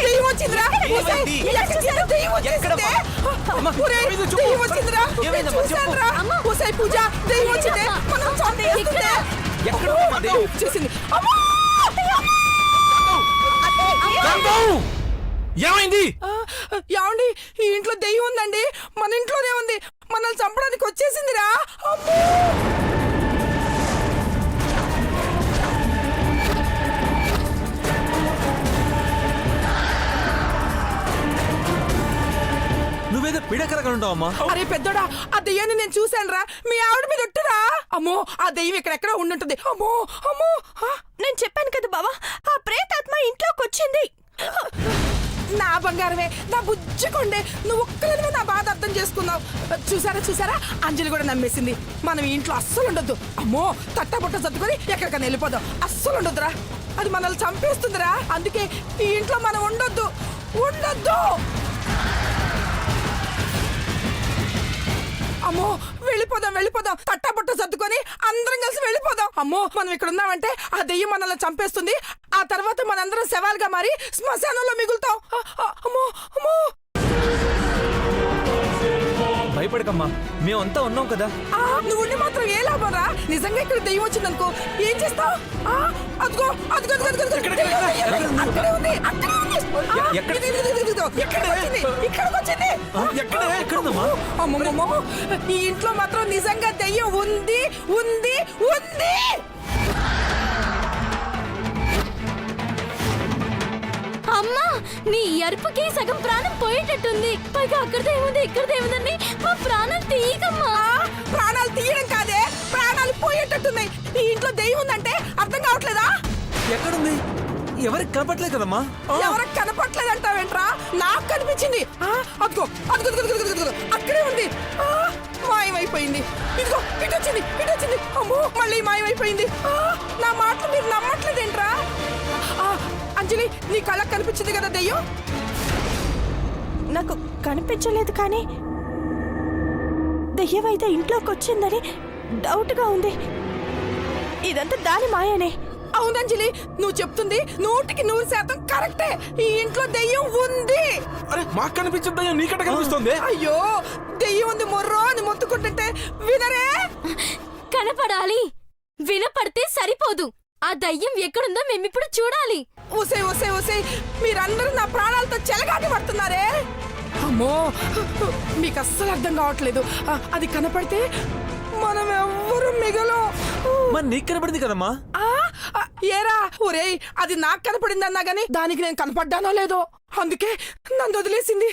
దెయ్యం వచ్చిందిరా పూజ దెయ్యం వచ్చింది వచ్చేసింది ఏమైంది? ఏమండి ఈ ఇంట్లో దెయ్యం ఉందండి. మన ఇంట్లోనే ఉంది. మనల్ని చంపడానికి వచ్చేసిందిరా. నువ్వేదో పిడకరగా ఉండవు అమ్మా. అరే పెద్దోడా, ఆ దెయ్యాన్ని నేను చూశాను రా. మీ ఆవిడ మీద ఒట్టురా. అమ్మో, ఆ దెయ్యం ఎక్కడెక్కడ ఉండుంటుంది. అమ్మో అమ్మో, నేను చెప్పాను కదా బావా, ఆ ప్రేతాత్మ ఇంట్లోకి వచ్చింది. నా బంగారమే, నా బుజ్జికొండే, నువ్వు ఒక్కరిని నా బాధ అర్థం చేసుకున్నావు. చూసారా అంజలి కూడా నమ్మేసింది. మనం ఈ ఇంట్లో అస్సలు ఉండొద్దు. అమ్మో, తట్టబుట్ట సర్దుకొని ఎక్కడికైనా వెళ్ళిపోదాం. అస్సలు ఉండొద్దురా, అది మనల్ని చంపేస్తుందిరా. అందుకే ఈ ఇంట్లో మనం ఉండొద్దు. అమ్మో, వెళ్ళిపోదాం. తట్టబుట్ట సర్దుకొని అందరం కలిసి వెళ్ళిపోదాం. అమ్మో, మనం ఇక్కడ ఉన్నామంటే ఆ దెయ్యం మనల్ని చంపేస్తుంది. ఆ తర్వాత మనందరం శవాలుగా మారి శ్మశానంలో మిగులుతాం. అమ్మో. భయపడకమ్మా, మేమంతా ఉన్నాం కదా. నువ్వు మాత్రం ఏ లాభం రా. నిజంగా ఇక్కడ దెయ్యం వచ్చిందనుకో ఏం చేస్తావు? అదిగో ఈ ఇంట్లో మాత్రం నిజంగా దెయ్యం ఉంది. అమ్మా, నీ అరుపుకి సగం ప్రాణం పోయేటట్టుంది. పైగా ఇక్కడదేముందని మా ప్రాణాలు తీయకమ్మా. ప్రాణాలు తీయడం కాదే, ప్రాణాలు పోయేటట్టున్నాయి. ఈ ఇంట్లో దెయ్యం ఉందంటే అర్థం కావట్లేదా? ఎక్కడుంది? ఎవరికి కనపట్లేదు కదమ్మా. ఎవరికి కనపట్లేదంటావేంట్రా? నాకు కనిపించింది. అదిగో అక్కడే ఉంది. మాయమైపోయింది. ఇదిగో ఇటు వచ్చింది. అమ్మో, మళ్ళీ మాయమైపోయింది. నా మాటలు మీరు నమ్మట్లేదేంట్రా? అంజలి, నీ కళ్ళకు కనిపించింది కదా దెయ్యం? నాకు కనిపించలేదు, కానీ దెయ్యం అయితే ఇంట్లోకి వచ్చిందని డౌట్గా ఉంది. ఇదంతా దాని మాయనే. అవునంజలి, నువ్వు చెప్తుంది 100% కరెక్టే. ఈ ఇంట్లో దెయ్యం ఉంది. అరే, మాకు కనిపించిన దెయ్యం నీకట కనిపిస్తుంది. అయ్యో, దెయ్యం ఉంది మొర్రో అని మొత్తుకుంటుంటే వినరే. కనపడాలి, వినపడితే సరిపోదు. ఆ దయ్యం ఎక్కడుందో మేమిప్పుడు చూడాలి. ఓసే మీరందరూ నా ప్రాణాలతో చెలగాటి పడుతున్నారే. అమ్మో, మీకు అస్సలు అర్థం కావట్లేదు. అది కనపడితే మనం ఎవ్వరు మిగలం. మరి నీకు కనపడింది కదమ్మా. ఏరా ఒరేయ్, అది నాకు కనపడిందన్నా గానీ దానికి నేను కనపడ్డానో లేదో, అందుకే నన్ను వదిలేసింది.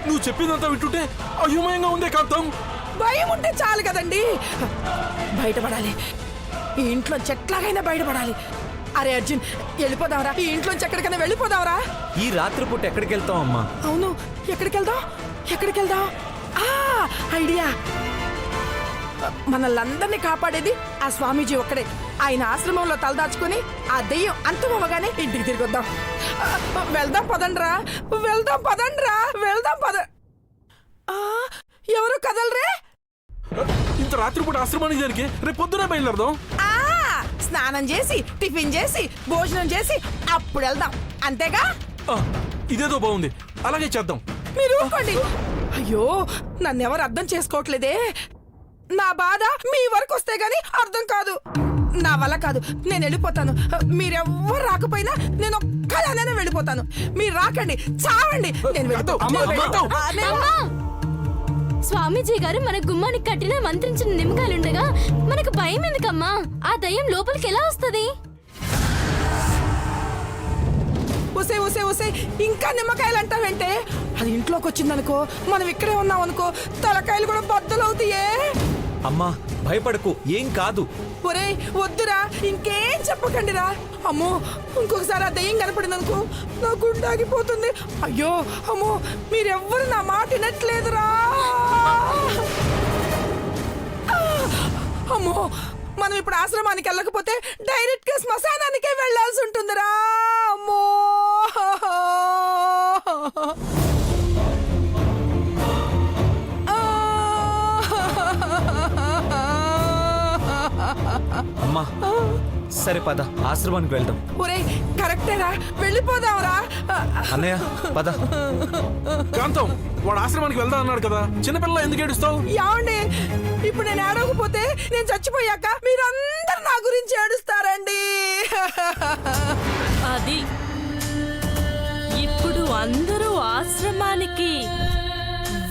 నువ్వు చెప్పిందంతా వింటుంటే అయోమయంగా ఉందే కాంతం. భయం ఉంటే చాలు కదండి. బయటపడాలి, ఈ ఇంట్లో చెట్లాగైనా బయటపడాలి. అరే అర్జున్, వెళ్ళిపోదావరా? ఈ ఇంట్లోంచి ఎక్కడికైనా వెళ్ళిపోదావరా? ఈ రాత్రిపూట ఎక్కడికి వెళ్తాం అమ్మా? అవును, ఎక్కడికి వెళ్దాం? ఐడియా. మనల్ని కాపాడేది ఆ స్వామీజీ ఒక్కడే. ఆయన ఆశ్రమంలో తలదాచుకుని ఆ దెయ్యం అంతమవగానే ఇంటికి తిరిగొద్దాం. వెళ్దాం పదండ్రా. ఎవరు కదలరే? ఇంత రాత్రిపూట ఆశ్రమానికి జరిగి రేపు పొద్దునే బయలుదేరదాం. స్నానం చేసి, టిఫిన్ చేసి, భోజనం చేసి అప్పుడు వెళ్దాం. అంతేగా? ఇదేదో బాగుంది, అలాగే చేద్దాం. మీరు ఊరుకోండి. అయ్యో, నన్నెవరు అర్థం చేసుకోవట్లేదే. నా బాధ మీ వరకు వస్తే గాని అర్థం కాదు. నా వల్ల కాదు, నేను వెళ్ళిపోతాను. మీరెవ్వరు రాకపోయినా నేను ఒక్కదానే వెళ్ళిపోతాను. మీరు రాకండి, చావండి. నేను స్వామీజీ గారు మన గుమ్మానికి కట్టిన మంత్రించిన నిమ్మకాయలుండగా మనకు భయం ఎందుకమ్మా? ఆ దయ్యం లోపలికి ఎలా వస్తుంది? ఓసే ఇంకా నిమ్మకాయలు అంటావంటే? అది ఇంట్లోకి వచ్చిందనుకో, మనం ఇక్కడే ఉన్నాం అనుకో, తలకాయలు కూడా బద్దలవుతాయే. అమ్మా, భయపడకు, ఏం కాదు. ఒరేయ్ వద్దురా, ఇంకేం చెప్పకండిరా. అమ్మో, ఇంకొకసారి ఆ దయ్యం కనపడిందనుకో, నా గుండె ఆగిపోతుంది. అయ్యో అమ్మో, మీరెవ్వరు నా మాట వినట్లేదురా. అమ్మో, మనం ఇప్పుడు ఆశ్రమానికి వెళ్ళకపోతే డైరెక్ట్ గా శ్మశానానికే వెళ్లాల్సి ఉంటుందిరా. అమ్మో, అమ్మా అమ్మా సరే పద ఆశ్రమానికి వెళ్దాం. ఒరేయ్ కరెక్టేరా, వెళ్ళిపోదాంరా. అన్నయ్య పద. కాంతం, వాడు ఆశ్రమానికి వెళ్దా అన్నాడు కదా, చిన్నపిల్ల ఎందుకు ఏడుస్తావు? యావండి, ఇప్పుడు నేను ఏడవకపోతే నేను చచ్చిపోయాక మీరందరూ నా గురించి ఏడుస్తారండి. అది ఇప్పుడు అందరూ ఆశ్రమానికి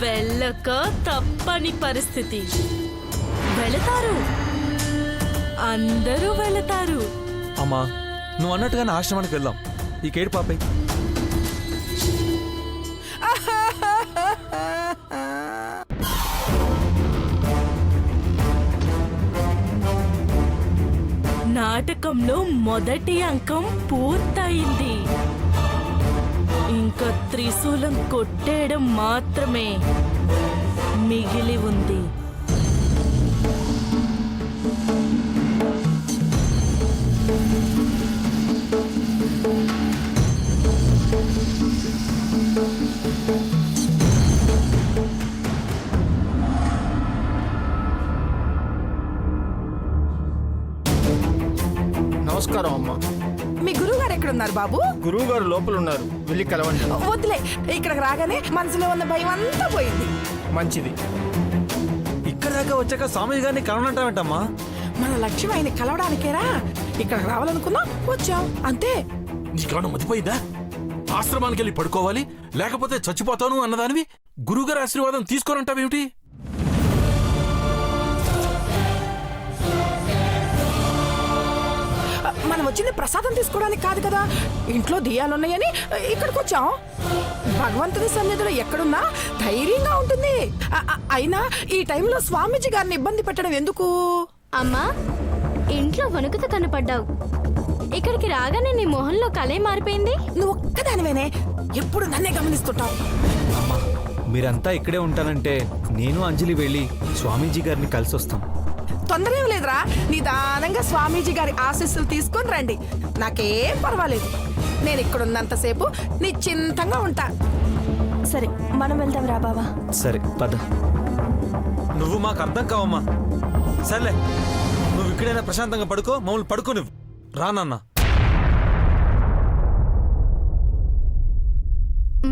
వెళ్ళక తప్పని పరిస్థితి. వెళతారు, అందరూ వెళతారు. అమ్మా నువ్వు అన్నట్టుగానే ఆశ్రమానికి వెళ్దాం. ఈ కేడు పాపే. నాటకంలో మొదటి అంకం పూర్తయింది. ఇంకా త్రిశూలం కొట్టేయడం మాత్రమే మిగిలి ఉంది. నమస్కారం అమ్మా. మీ గురువు గారు ఎక్కడున్నారు బాబు? గురువు గారు లోపల ఉన్నారు, వెళ్ళి కలవండి. వద్దులే, ఇక్కడికి రాగానే మనసులో ఉన్న భయం అంతా పోయింది. మంచిది. ఇక్కడ దాకా వచ్చాక స్వామి గారిని కలవనంటావేంటమ్మా? మన లక్ష్యం ఆయన కలవడానికేరా ఇక్కడికి రావాలనుకున్నా, వచ్చాం అంతే. నీకేమన్నా మతిపోయిందా? ఆశ్రమానికి వెళ్ళి పడుకోవాలి, లేకపోతే చచ్చిపోతాను అన్నదానివి గురువుగారి ఆశీర్వాదం తీసుకోనంటావేమిటి? మనం వచ్చింది ప్రసాదం తీసుకోవడానికి కాదు కదా, ఇంట్లో దియాలున్నాయని ఇక్కడికి వచ్చాం. భగవంతుడి సన్నిధిలో ఎక్కడున్నా ధైర్యంగా ఉంటుంది. అయినా ఈ టైంలో స్వామీజీ గారిని ఇబ్బంది పెట్టడం ఎందుకు? అమ్మా, ఇంట్లో వణుకుతూ కనపడ్డావు. ఇక్కడికి రాగానే నీ మొహంలో కలే మారిపోయింది. నువ్వు ఒక్కదానివేనే ఎప్పుడు నన్నే గమనిస్తుంటావు. అమ్మా మీరంతా ఇక్కడే ఉంటానంటే నేను అంజలి వెళ్ళి స్వామీజీ గారిని కలిసి వస్తాం. తొందర ఏం లేదురా, నిదానంగా స్వామీజీ గారి ఆశీస్సులు తీసుకొని రండి. నాకేం పర్వాలేదు, నేను ఇక్కడున్నంతసేపు నిశ్చింతంగా ఉంటా. సరే మనం వెళ్దాం రా బావా. సరే పద. నువ్వు మాకు అర్థం కావమ్మా. సర్లే నువ్వు ఇక్కడైనా ప్రశాంతంగా పడుకో, మమ్మల్ని పడుకో నువ్వు రానన్నా.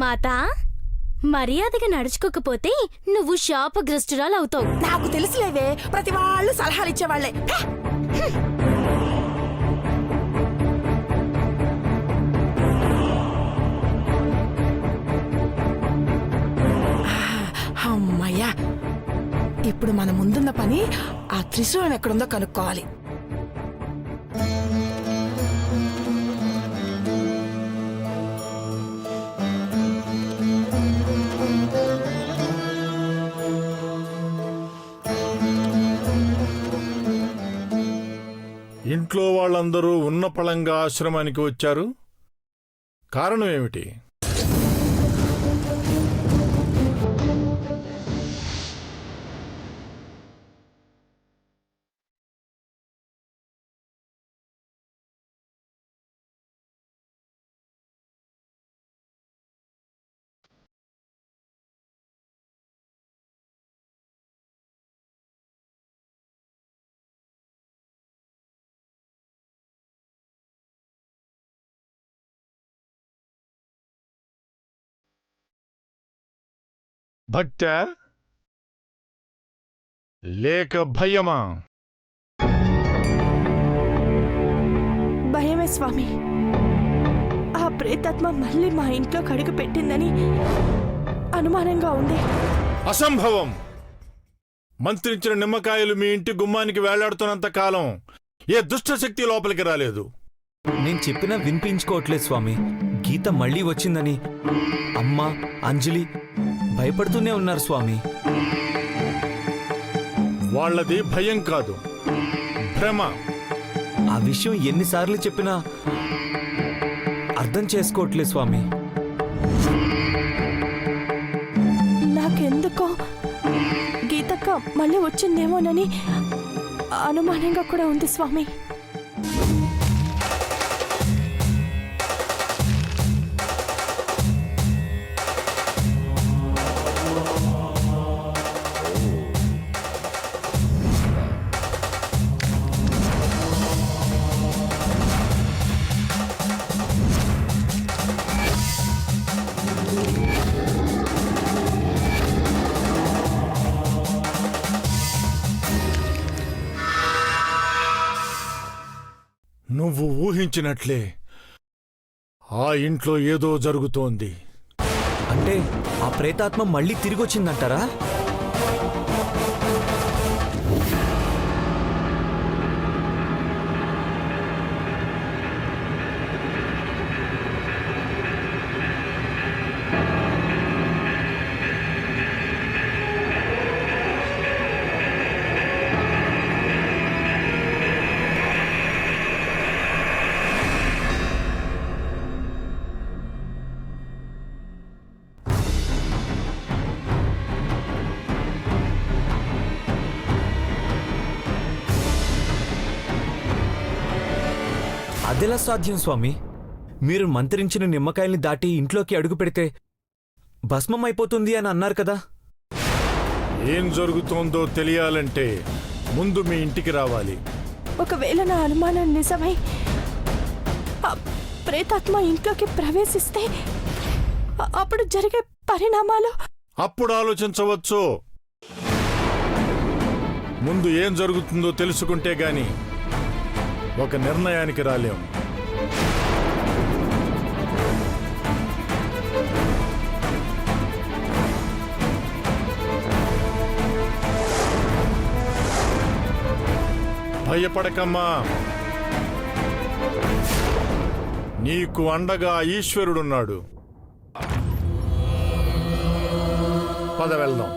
మాతా, మర్యాదగా నడుచుకోకపోతే నువ్వు శాపగ్రస్తురాలు అవుతావు. నాకు తెలుసులేవే, ప్రతి వాళ్ళు సలహాలు ఇచ్చేవాళ్లే. అమ్మయ్యా, ఇప్పుడు మన ముందున్న పని ఆ త్రిశూలం ఎక్కడుందో కనుక్కోవాలి. ఇంట్లో వాళ్ళందరూ ఉన్న పళంగా ఆశ్రమానికి వచ్చారు. కారణం ఏమిటి? భక్త లేక భయమా? భయమే స్వామి. ఆ ప్రేతాత్మ మళ్ళీ మా ఇంట్లో కడుగు పెట్టిందని అనుమానంగా ఉంది. అసంభవం. మంత్రించిన నిమ్మకాయలు మీ ఇంటి గుమ్మానికి వేలాడుతున్నంత కాలం ఏ దుష్టశక్తి లోపలికి రాలేదు. నేను చెప్పినా వినిపించుకోవట్లేదు స్వామి. గీత మళ్ళీ వచ్చిందని అమ్మ అంజలి భయపడుతూనే ఉన్నారు స్వామి. వాళ్ళది భయం కాదు, భ్రమ. ఆ విషయం ఎన్నిసార్లు చెప్పినా అర్థం చేసుకోవట్లేదు స్వామి. నాకెందుకో గీతక్క మళ్ళీ వచ్చిందేమోనని అనుమానంగా కూడా ఉంది స్వామి. నువ్వు ఊహించినట్లే ఆ ఇంట్లో ఏదో జరుగుతోంది. అంటే ఆ ప్రేతాత్మ మళ్ళీ తిరిగొచ్చిందంటారా? అదెలా సాధ్యం స్వామి? మీరు మంత్రించిన నిమ్మకాయల్ని దాటి ఇంట్లోకి అడుగు పెడితే భస్మం అయిపోతుంది అని అన్నారు కదా. ఏం జరుగుతోందో తెలియాలంటే ముందు మీ ఇంటికి రావాలి. ఒకవేళ నా అనుమానం నిజమై ఆ ప్రేతాత్మ ఇంట్లోకి ప్రవేశిస్తే అప్పుడు జరిగే పరిణామాలు అప్పుడు ఆలోచించవచ్చు. ముందు ఏం జరుగుతుందో తెలుసుకుంటే గాని ఒక నిర్ణయానికి రాలేం. భయపడకమ్మా, నీకు అండగా ఈశ్వరుడున్నాడు. పద వెళ్దాం.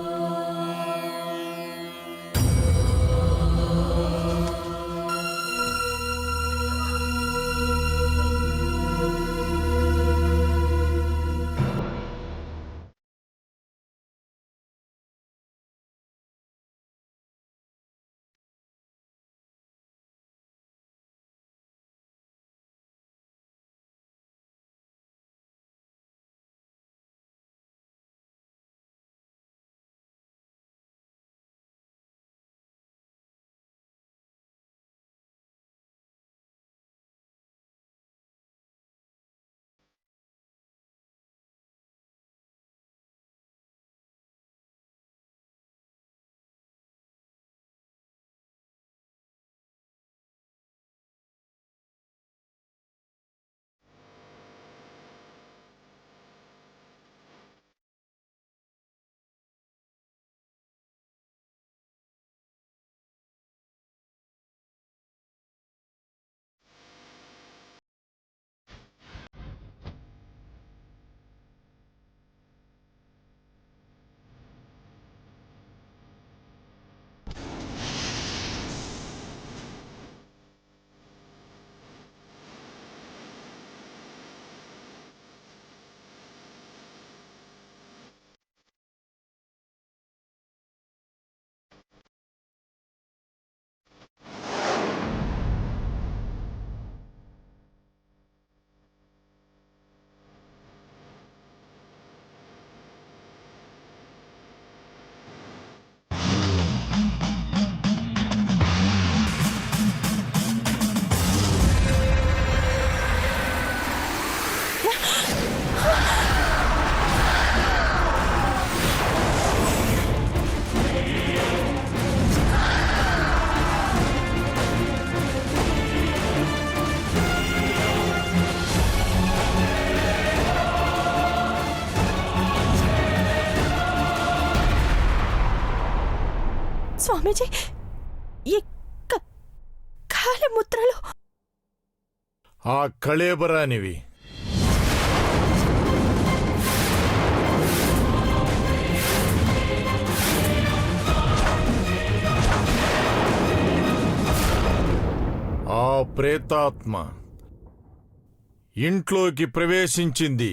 స్వామీజీ, ఈ కాళముద్రలు ఆ కళేబరానివి. ఆ ప్రేతాత్మ ఇంట్లోకి ప్రవేశించింది.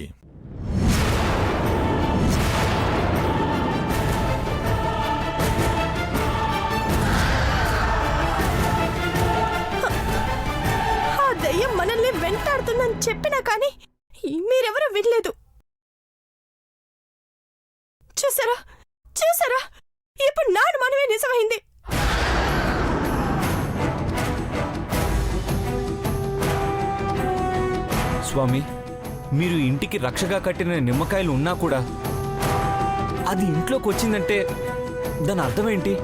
మనల్ని వెంటాడుతుందని చెప్పినా కానీ మీరెవరూ వినలేదు. చూసారా చూసారా, ఇప్పుడు నా అనుమానమే నిజమైంది. స్వామి, మీరు ఇంటికి రక్షగా కట్టిన నిమ్మకాయలు ఉన్నా కూడా అది ఇంట్లోకి వచ్చిందంటే దాని అర్థం ఏంటి?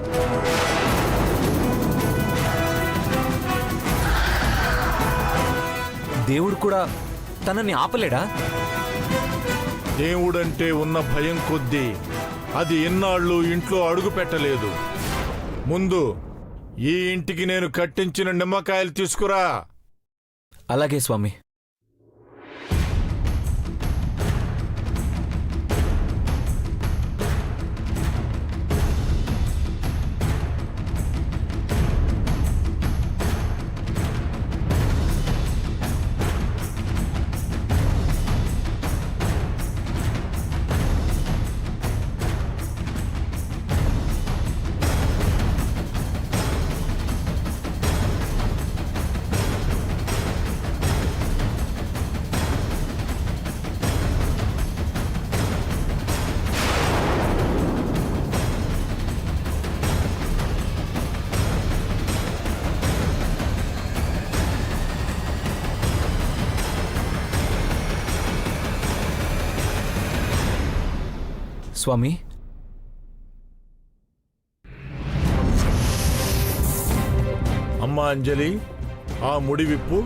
దేవుడు కూడా తనని ఆపలేడా? దేవుడంటే ఉన్న భయం కొద్దీ అది ఇన్నాళ్ళు ఇంట్లో అడుగు పెట్టలేదు. ముందు ఈ ఇంటికి నేను కట్టించిన నిమ్మకాయలు తీసుకురా. అలాగే స్వామి. స్వామి, అమ్మా అంజలి, ఆ ముడి విప్పు.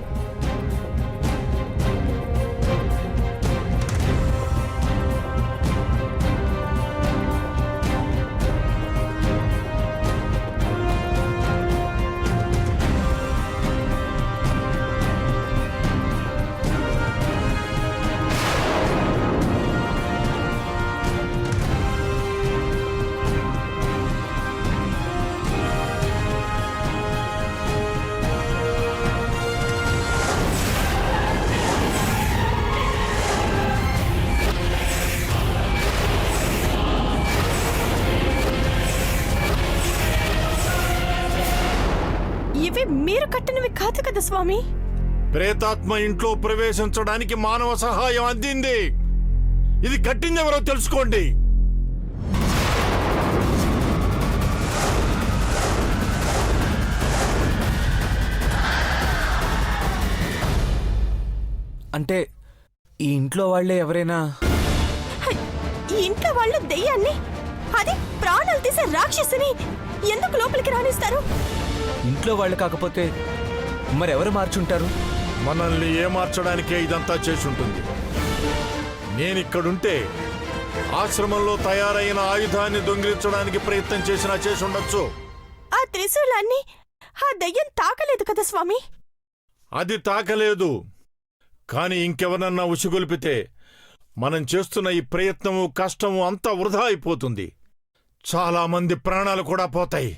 ఇవి మీరు కట్టినవి కాదు కదా స్వామి. ప్రేతాత్మ ఇంట్లో ప్రవేశించడానికి మానవ సహాయం అందింది. ఇది కట్టిందెవరో తెలుసుకోండి. అంటే ఈ ఇంట్లో వాళ్ళే ఎవరైనా? ఈ ఇంట్లో వాళ్ళు దెయ్యాన్ని, అది ప్రాణాలు తీసే రాక్షసిని ఎందుకు లోపలికి రానిస్తారు? ఇంట్లో వాళ్ళు కాకపోతే మరెవరు మార్చుంటారు? మనల్ని ఏమార్చడానికే ఇదంతా చేసుంటుంది. నేనిక్కడుంటే ఆశ్రమంలో తయారైన ఆయుధాన్ని దొంగిలించడానికి ప్రయత్నం చేసినా చేసుండొచ్చు. ఆ త్రిశూలాన్ని ఆ దెయ్యం తాకలేదు కదా స్వామి. అది తాకలేదు. కాని ఇంకెవరన్నా ఉసిగొల్పితే మనం చేస్తున్న ఈ ప్రయత్నము, కష్టము అంతా వృధా అయిపోతుంది. చాలా మంది ప్రాణాలు కూడా పోతాయి.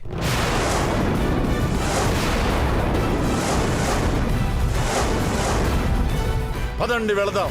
పదండి వెళదాం.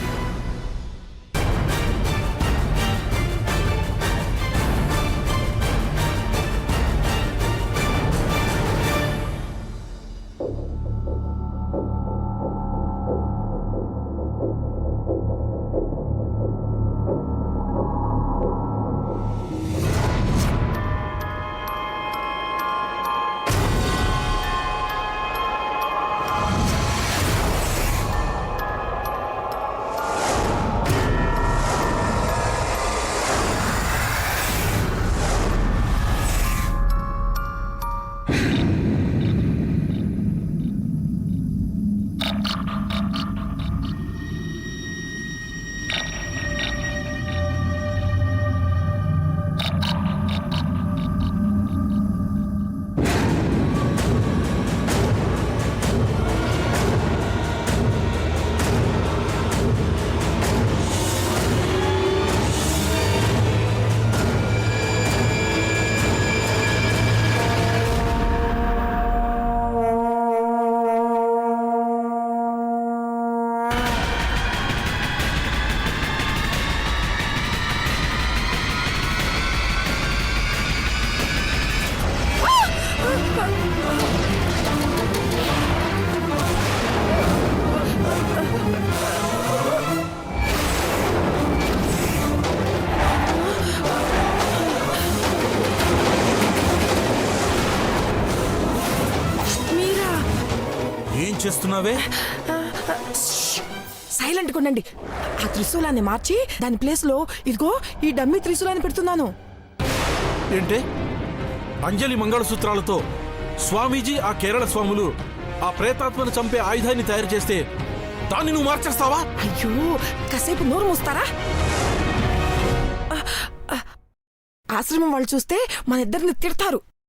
చేస్తున్నావే? సైలెంట్ ఉండండి. ఆ త్రిశూలాన్ని మార్చి దాని ప్లేస్ లో ఇదిగో ఈ డమ్మీ త్రిశూలాన్ని పెడుతున్నాను. ఏంటే అంజలి మంగళసూత్రాలతో స్వామీజీ ఆ కేరళ స్వాములు ఆ ప్రేతాత్మను చంపే ఆయుధాన్ని తయారు చేస్తే దాన్ని నువ్వు మార్చేస్తావా? అయ్యో కాసేపు నోరు మూస్తారా? ఆశ్రమం వాళ్ళు చూస్తే మన ఇద్దరిని తిడతారు.